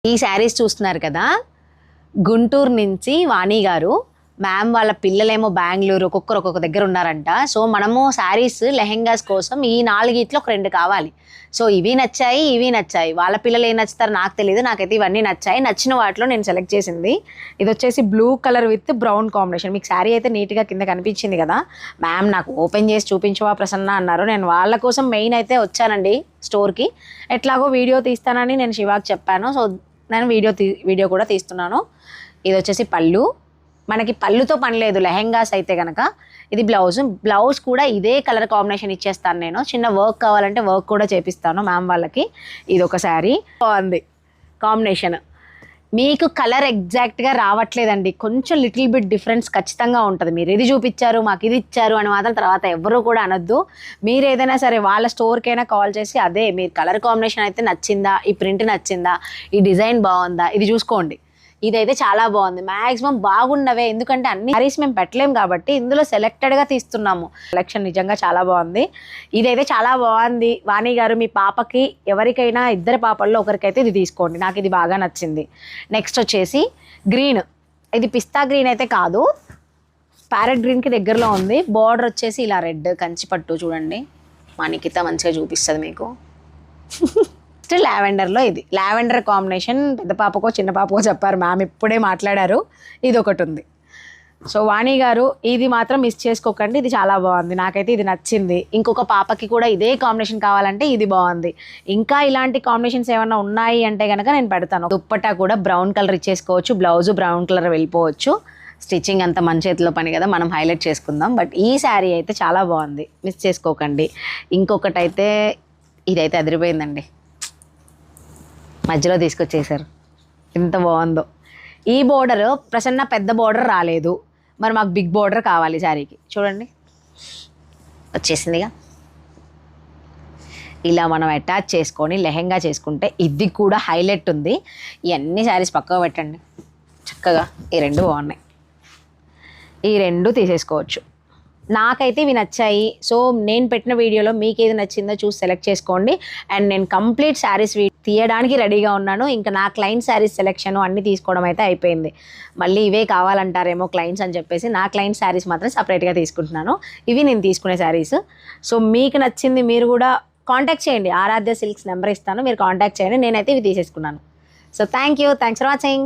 ఈ శారీస్ చూస్తున్నారు కదా, గుంటూరు నుంచి వాణి గారు మ్యామ్ వాళ్ళ పిల్లలేమో బెంగళూరు, ఒక్కొక్క దగ్గర ఉన్నారంట. సో మనము శారీస్ లెహెంగాస్ కోసం ఈ 4 ఒక 2 కావాలి. సో ఇవి నచ్చాయి. వాళ్ళ పిల్లలు ఏం నచ్చుతారో నాకు తెలియదు, నాకైతే ఇవన్నీ నచ్చాయి. నచ్చిన వాటిలో నేను సెలెక్ట్ చేసింది ఇది వచ్చేసి blue colour with brown combination. మీకు శారీ అయితే నీట్గా కింద కనిపించింది కదా. మ్యామ్ నాకు ఓపెన్ చేసి చూపించవా ప్రసన్న అన్నారు. నేను వాళ్ళ కోసం మెయిన్ అయితే వచ్చానండి స్టోర్కి. ఎట్లాగో వీడియో తీస్తానని నేను శివాకి చెప్పాను. సో నేను వీడియో కూడా తీస్తున్నాను. ఇది వచ్చేసి పళ్ళు. మనకి పళ్ళుతో పని లేదు లెహెంగాస్ అయితే కనుక. ఇది బ్లౌజ్ కూడా ఇదే కలర్ కాంబినేషన్ ఇచ్చేస్తాను నేను. చిన్న వర్క్ కావాలంటే వర్క్ కూడా చేపిస్తాను మ్యామ్ వాళ్ళకి. ఇది ఒక శారీ బాగుంది కాంబినేషన్. మీకు కలర్ ఎగ్జాక్ట్గా రావట్లేదండి, కొంచెం లిటిల్ బిట్ డిఫరెన్స్ ఖచ్చితంగా ఉంటుంది. మీరు ఇది చూపించారు మాకు ఇది ఇచ్చారు అని మాత్రం తర్వాత ఎవరు కూడా అనొద్దు. మీరు ఏదైనా సరే వాళ్ళ స్టోర్కైనా కాల్ చేసి అదే మీరు కలర్ కాంబినేషన్ అయితే నచ్చిందా, ఈ ప్రింట్ నచ్చిందా, ఈ డిజైన్ బాగుందా, ఇది చూసుకోండి. ఇదైతే చాలా బాగుంది. మ్యాక్సిమం బాగున్నవే, ఎందుకంటే అన్ని శారీస్ మేము పెట్టలేము కాబట్టి ఇందులో సెలెక్టెడ్గా తీస్తున్నాము. సెలెక్షన్ నిజంగా చాలా బాగుంది. ఇదైతే చాలా బాగుంది. వాణి గారు మీ పాపకి ఎవరికైనా 2 పాపల్లో ఒకరికైతే ఇది తీసుకోండి, నాకు ఇది బాగా నచ్చింది. నెక్స్ట్ వచ్చేసి గ్రీన్. ఇది పిస్తా గ్రీన్ అయితే కాదు, ప్యారెట్ గ్రీన్కి దగ్గరలో ఉంది. బార్డర్ వచ్చేసి ఇలా రెడ్ కంచిపట్టు చూడండి. మా నిఖిత మంచిగా చూపిస్తుంది మీకు. లావెండర్లో ఇది లావెండర్ కాంబినేషన్. పెద్ద పాపకో చిన్న పాపకో చెప్పారు మ్యామ్, ఇప్పుడే మాట్లాడారు. ఇది ఒకటి ఉంది. సో వాణి గారు ఇది మాత్రం మిస్ చేసుకోకండి, ఇది చాలా బాగుంది, నాకైతే ఇది నచ్చింది. ఇంకొక పాపకి కూడా ఇదే కాంబినేషన్ కావాలంటే ఇది బాగుంది. ఇంకా ఇలాంటి కాంబినేషన్స్ ఏమైనా ఉన్నాయి అంటే కనుక నేను పెడతాను. దుప్పట్టా కూడా బ్రౌన్ కలర్ ఇచ్చేసుకోవచ్చు, బ్లౌజ్ బ్రౌన్ కలర్ వెళ్ళిపోవచ్చు. స్టిచ్చింగ్ అంతా మన చేతిలో పని కదా, మనం హైలైట్ చేసుకుందాం. బట్ ఈ శారీ అయితే చాలా బాగుంది, మిస్ చేసుకోకండి. ఇంకొకటైతే ఇదైతే అదిరిపోయిందండి, మధ్యలో తీసుకొచ్చేసారు, ఎంత బాగుందో. ఈ బోర్డర్ ప్రసన్న పెద్ద బోర్డర్ రాలేదు, మరి మాకు బిగ్ బోర్డర్ కావాలి శారీకి. చూడండి వచ్చేసిందిగా. ఇలా మనం అటాచ్ చేసుకొని లెహెంగా చేసుకుంటే ఇది కూడా హైలైట్ ఉంది. ఇవన్నీ శారీస్ పక్కగా పెట్టండి చక్కగా. ఈ 2 బాగున్నాయి, ఈ 2 తీసేసుకోవచ్చు. నాకైతే ఇవి నచ్చాయి. సో నేను పెట్టిన వీడియోలో మీకు ఏది నచ్చిందో చూసి సెలెక్ట్ చేసుకోండి. అండ్ నేను కంప్లీట్ శారీస్ తీయడానికి రెడీగా ఉన్నాను. ఇంకా నా క్లయింట్ శారీస్ సెలెక్షన్ అన్నీ తీసుకోవడం అయితే అయిపోయింది. మళ్ళీ ఇవే కావాలంటారేమో క్లయింట్స్ అని చెప్పేసి నా క్లయింట్ శారీస్ మాత్రం సపరేట్గా తీసుకుంటున్నాను. ఇవి నేను తీసుకునే శారీస్. సో మీకు నచ్చింది మీరు కూడా కాంటాక్ట్ చేయండి. ఆరాధ్య సిల్క్స్ నెంబర్ ఇస్తాను, మీరు కాంటాక్ట్ చేయండి. నేనైతే ఇవి తీసేసుకున్నాను. So thanks for watching.